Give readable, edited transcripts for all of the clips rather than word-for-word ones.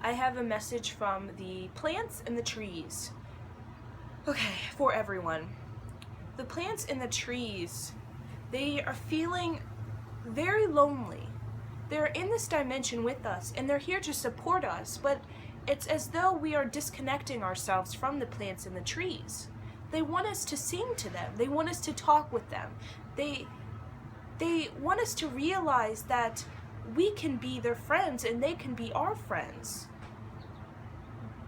I have a message from the plants and the trees. Okay, for everyone. The plants and the trees, they are feeling very lonely. They're in this dimension with us, and they're here to support us, but it's as though we are disconnecting ourselves from the plants and the trees. They want us to sing to them. They want us to talk with them. They want us to realize that we can be their friends and they can be our friends.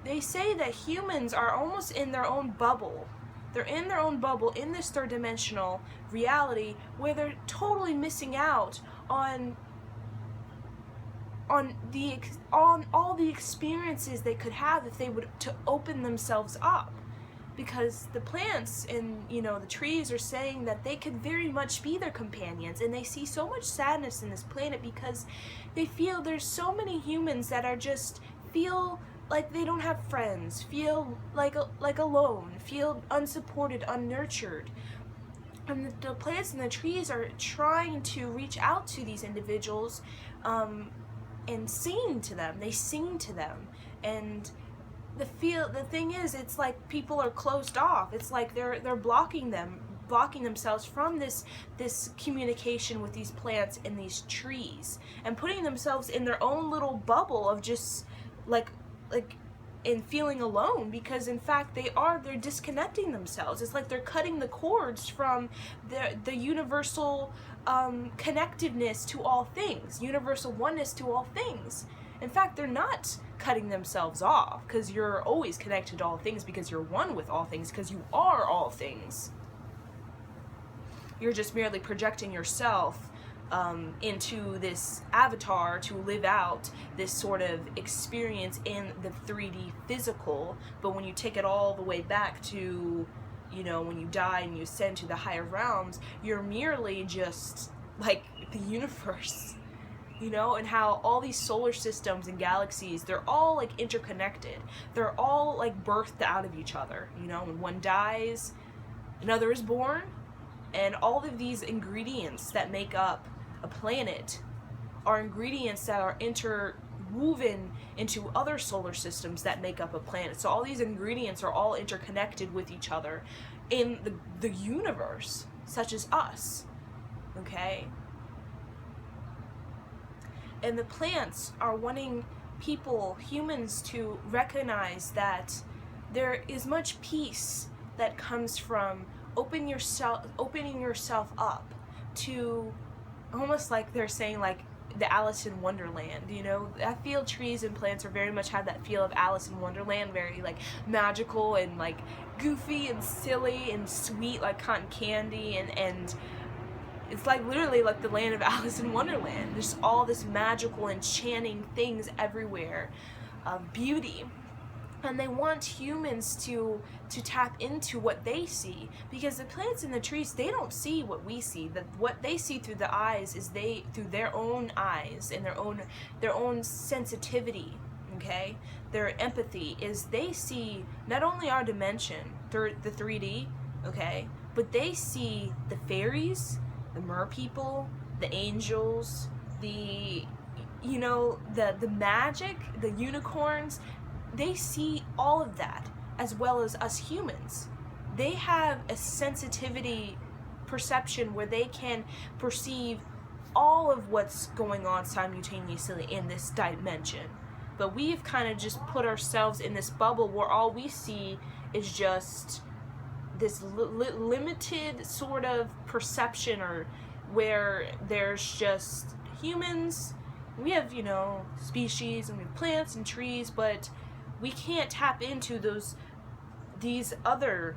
They say that humans are almost in their own bubble. They're in their own bubble in this third dimensional reality where they're totally missing out on all the experiences they could have if they would to open themselves up. Because the plants and the trees are saying that they could very much be their companions, and they see so much sadness in this planet because they feel there's so many humans that are just feel like they don't have friends, feel like alone, feel unsupported, unnurtured. And the plants and the trees are trying to reach out to these individuals and sing to them. They sing to them, and the thing is, it's like people are closed off. It's like they're blocking themselves from this communication with these plants and these trees, and putting themselves in their own little bubble of just like and feeling alone, because in fact they're disconnecting themselves. It's like they're cutting the cords from the universal connectiveness to all things, universal oneness to all things. In fact, they're not cutting themselves off, because you're always connected to all things, because you're one with all things, because you are all things. You're just merely projecting yourself into this avatar to live out this sort of experience in the 3D physical. But when you take it all the way back to, when you die and you ascend to the higher realms, you're merely just like the universe. And how all these solar systems and galaxies, they're all like interconnected. They're all like birthed out of each other. When one dies, another is born, and all of these ingredients that make up a planet are ingredients that are interwoven into other solar systems that make up a planet. So all these ingredients are all interconnected with each other in the universe, such as us. Okay? And the plants are wanting humans, to recognize that there is much peace that comes from opening yourself up to, almost like they're saying, like the Alice in Wonderland. I feel trees and plants are very much have that feel of Alice in Wonderland, very like magical and like goofy and silly and sweet, like cotton candy, and it's like literally like the land of Alice in Wonderland. There's all this magical, enchanting things everywhere of beauty. And they want humans to tap into what they see, because the plants and the trees, they don't see what we see. What they see through the eyes is through their own eyes and their own sensitivity. Okay, their empathy is they see not only our dimension, the 3D, okay, but they see the fairies, the mer people, the angels, the magic, the unicorns. They see all of that, as well as us humans. They have a sensitivity perception where they can perceive all of what's going on simultaneously in this dimension. But we've kind of just put ourselves in this bubble where all we see is just this limited sort of perception, or where there's just humans. We have species, and we have plants and trees, but we can't tap into this other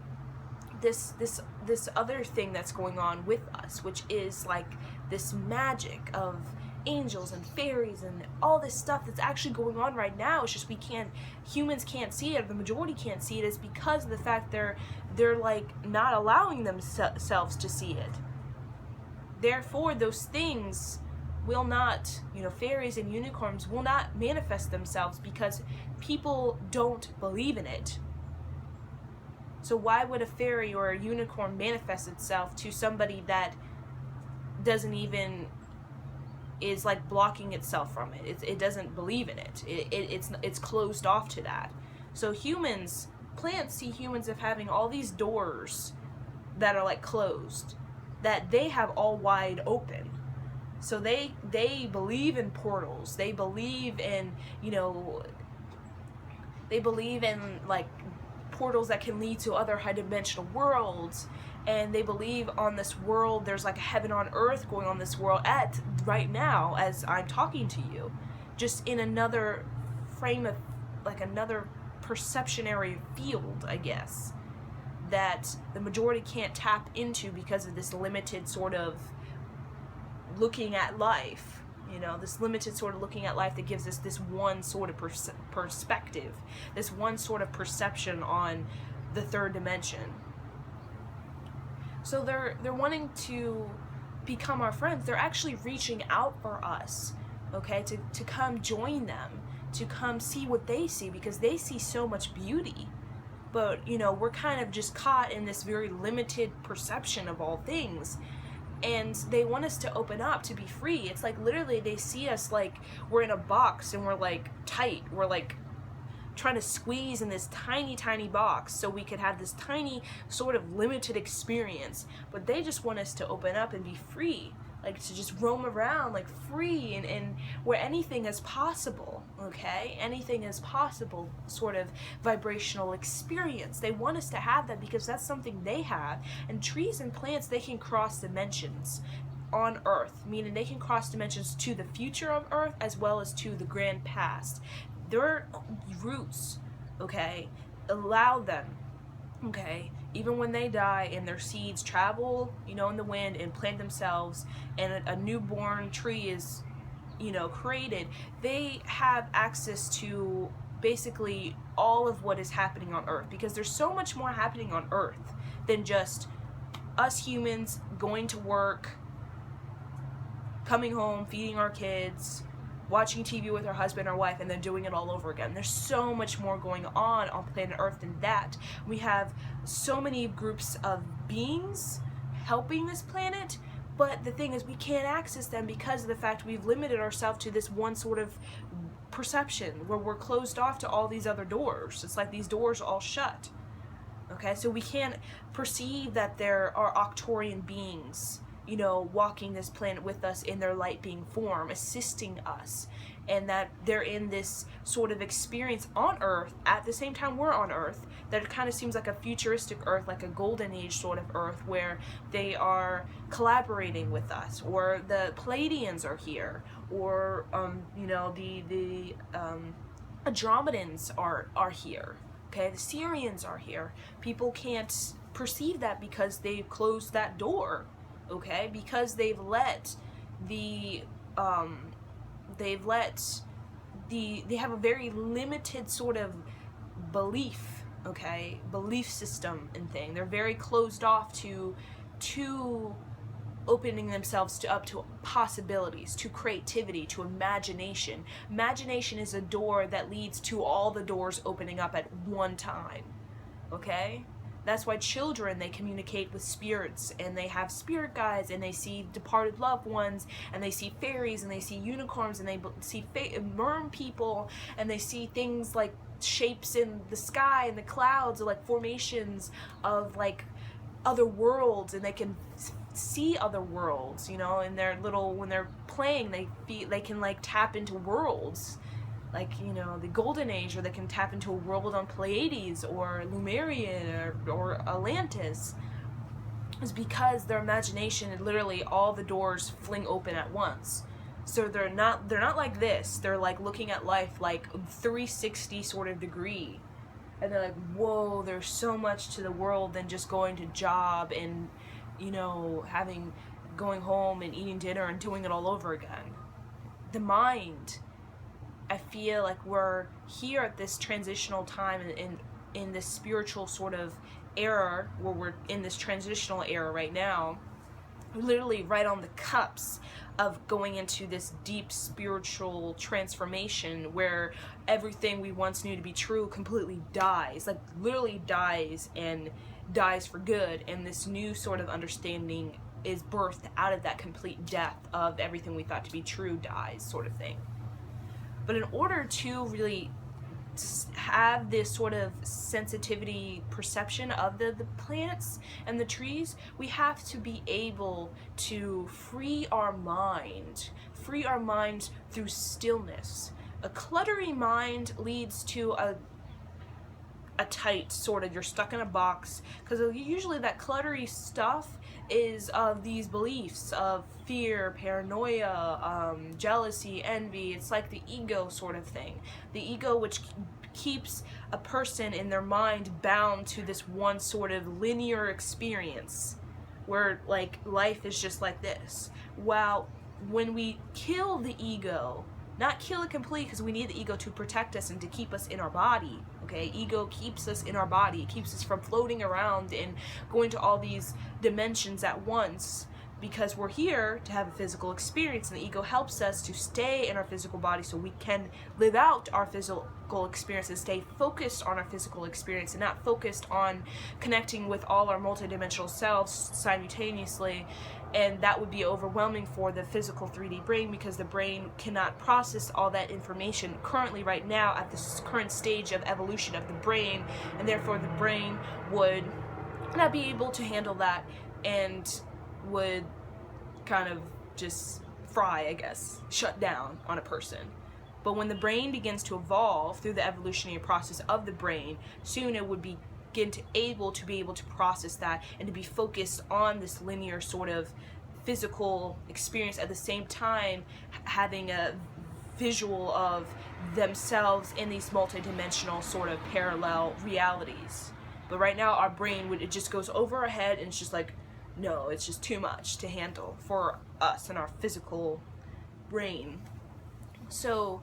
thing that's going on with us, which is like this magic of angels and fairies and all this stuff that's actually going on right now. It's just humans can't see it, or the majority can't see it, is because of the fact they're like not allowing themselves to see it. Therefore, those things will not, fairies and unicorns will not manifest themselves, because people don't believe in it. So why would a fairy or a unicorn manifest itself to somebody that doesn't even is like blocking itself from it. It doesn't believe in it. It's closed off to that. So plants see humans as having all these doors that are like closed, that they have all wide open. So they believe in portals. They believe in, they believe in like portals that can lead to other high dimensional worlds, and they believe on this world there's like a heaven on earth going on this world at right now as I'm talking to you, just in another frame of like another perceptionary field, I guess, that the majority can't tap into because of this limited sort of looking at life, this limited sort of looking at life that gives us this one sort of perspective, this one sort of perception on the third dimension. So they're wanting to become our friends. They're actually reaching out for us, okay, to come join them, to come see what they see, because they see so much beauty. But, we're kind of just caught in this very limited perception of all things. And they want us to open up, to be free. It's like literally they see us like we're in a box and we're like tight. We're like trying to squeeze in this tiny, tiny box so we could have this tiny sort of limited experience. But they just want us to open up and be free. Like to just roam around like free and where anything is possible, okay? Anything is possible sort of vibrational experience. They want us to have that because that's something they have. And trees and plants, they can cross dimensions on Earth, meaning they can cross dimensions to the future of Earth as well as to the grand past. Their roots, okay, allow them, okay, even when they die and their seeds travel, in the wind and plant themselves, and a newborn tree is, created, they have access to basically all of what is happening on Earth, because there's so much more happening on Earth than just us humans going to work, coming home, feeding our kids, watching TV with our husband or wife, and then doing it all over again. There's so much more going on planet Earth than that. We have so many groups of beings helping this planet, but the thing is we can't access them because of the fact we've limited ourselves to this one sort of perception where we're closed off to all these other doors. It's like these doors are all shut. Okay, so we can't perceive that there are Arcturian beings walking this planet with us in their light being form, assisting us, and that they're in this sort of experience on Earth at the same time we're on Earth, that it kind of seems like a futuristic Earth, like a golden age sort of Earth, where they are collaborating with us, or the Pleiadians are here, or the Andromedans are here, okay, the Sirians are here. People can't perceive that because they've closed that door. Okay, because they have a very limited sort of belief system and thing. They're very closed off to opening themselves up to possibilities, to creativity, to imagination. Imagination is a door that leads to all the doors opening up at one time. Okay? That's why children, they communicate with spirits, and they have spirit guides, and they see departed loved ones, and they see fairies, and they see unicorns, and they see merman people, and they see things like shapes in the sky and the clouds, or like formations of like other worlds, and they can see other worlds, in their little, when they're playing, they can like tap into worlds. Like, the Golden Age, or they can tap into a world on Pleiades or Lemurian or Atlantis, is because their imagination, literally all the doors fling open at once. So they're not like this. They're like looking at life like 360 sort of degree. And they're like, whoa, there's so much to the world than just going to job and, going home and eating dinner and doing it all over again. The mind, I feel like we're here at this transitional time in this spiritual sort of era, where we're in this transitional era right now, literally right on the cusp of going into this deep spiritual transformation where everything we once knew to be true completely dies, like literally dies, and dies for good, and this new sort of understanding is birthed out of that complete death of everything we thought to be true dies, sort of thing. But in order to really have this sort of sensitivity perception of the plants and the trees, we have to be able to free our mind through stillness. A cluttery mind leads to a tight sort of, you're stuck in a box, because usually that cluttery stuff is of these beliefs of fear, paranoia, jealousy, envy. It's like the ego sort of thing. The ego, which keeps a person in their mind bound to this one sort of linear experience where like life is just like this. While when we kill the ego, not kill it completely, because we need the ego to protect us and to keep us in our body, okay? Ego keeps us in our body. It keeps us from floating around and going to all these dimensions at once, because we're here to have a physical experience, and the ego helps us to stay in our physical body so we can live out our physical experience and stay focused on our physical experience and not focused on connecting with all our multidimensional selves simultaneously. And that would be overwhelming for the physical 3D brain, because the brain cannot process all that information currently right now at this current stage of evolution of the brain, and therefore the brain would not be able to handle that and would kind of just fry, I guess, shut down on a person. But when the brain begins to evolve through the evolutionary process of the brain, soon it would begin to be able to process that and to be focused on this linear sort of physical experience, at the same time having a visual of themselves in these multidimensional sort of parallel realities. But right now our brain it just goes over our head, and it's just like, no, it's just too much to handle for us and our physical brain. So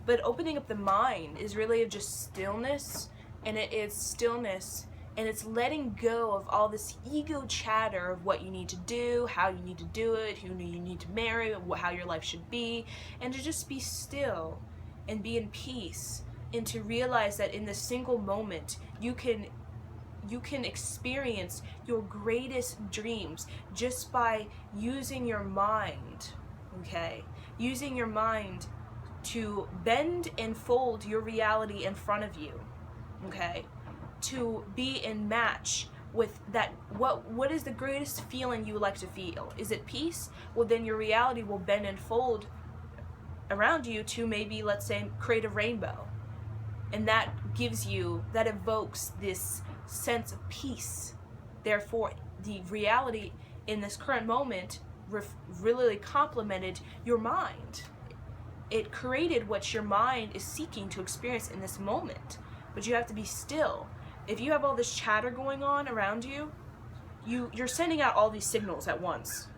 but opening up the mind is really just stillness, and it is stillness, and it's letting go of all this ego chatter of what you need to do, how you need to do it, who you need to marry, how your life should be, and to just be still and be in peace, and to realize that in this single moment you can experience your greatest dreams just by using your mind, okay? Using your mind to bend and fold your reality in front of you, okay? To be in match with that. What is the greatest feeling you would like to feel? Is it peace? Well, then your reality will bend and fold around you to maybe, let's say, create a rainbow. And that evokes this sense of peace. Therefore, the reality in this current moment really complemented your mind. It created what your mind is seeking to experience in this moment. But you have to be still. If you have all this chatter going on around you, you're sending out all these signals at once.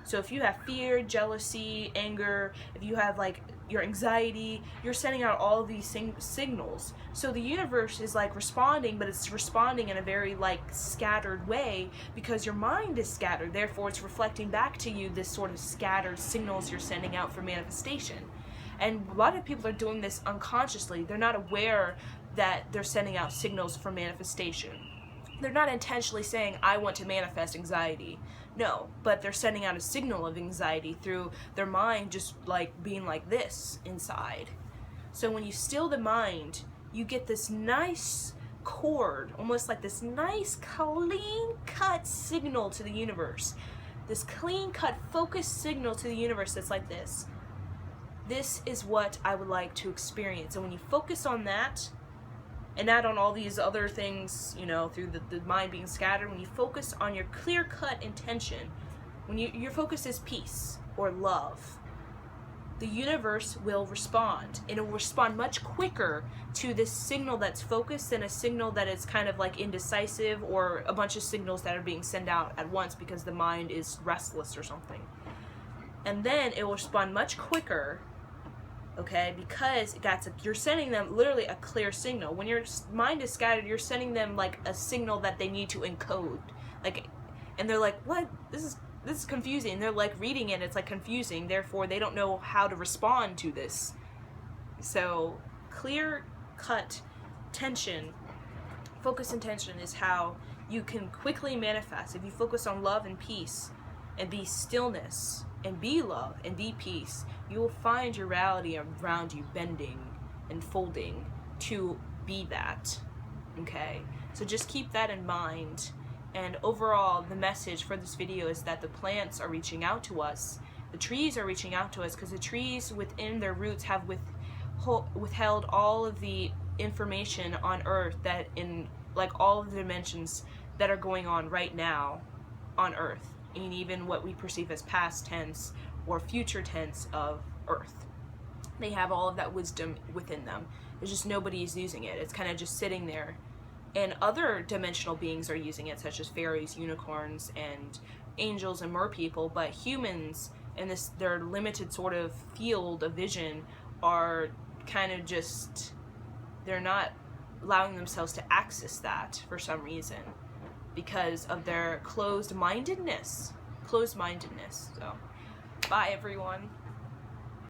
So if you have fear, jealousy, anger, if you have like your anxiety, you're sending out all of these signals. So the universe is like responding, but it's responding in a very like scattered way, because your mind is scattered. Therefore, it's reflecting back to you this sort of scattered signals you're sending out for manifestation. And a lot of people are doing this unconsciously. They're not aware that they're sending out signals for manifestation. They're not intentionally saying, I want to manifest anxiety. No, but they're sending out a signal of anxiety through their mind just like being like this inside. So when you still the mind, you get this nice chord, almost like this nice clean-cut signal to the universe. This clean-cut focused signal to the universe that's like this. This is what I would like to experience. And when you focus on that, and not on all these other things, through the mind being scattered, when you focus on your clear-cut intention, when your focus is peace or love, the universe will respond. And it will respond much quicker to this signal that's focused than a signal that is kind of like indecisive, or a bunch of signals that are being sent out at once because the mind is restless or something. And then it will respond much quicker, okay, because you're sending them literally a clear signal. When your mind is scattered, you're sending them like a signal that they need to encode, and they're like, what? This is confusing. And they're like reading it, it's like confusing. Therefore, they don't know how to respond to this. So, clear cut tension, focus intention is how you can quickly manifest. If you focus on love and peace, and be stillness, and be love, and be peace, you will find your reality around you bending and folding to be that. Okay? So just keep that in mind. And overall, the message for this video is that the plants are reaching out to us. The trees are reaching out to us because the trees within their roots have withheld all of the information on Earth, that in like all of the dimensions that are going on right now on Earth, and even what we perceive as past tense or future tense of Earth. They have all of that wisdom within them. There's just nobody's using it. It's kind of just sitting there. And other dimensional beings are using it, such as fairies, unicorns, and angels and merpeople, but humans in this their limited sort of field of vision are kind of just, they're not allowing themselves to access that for some reason because of their closed-mindedness. So, bye everyone.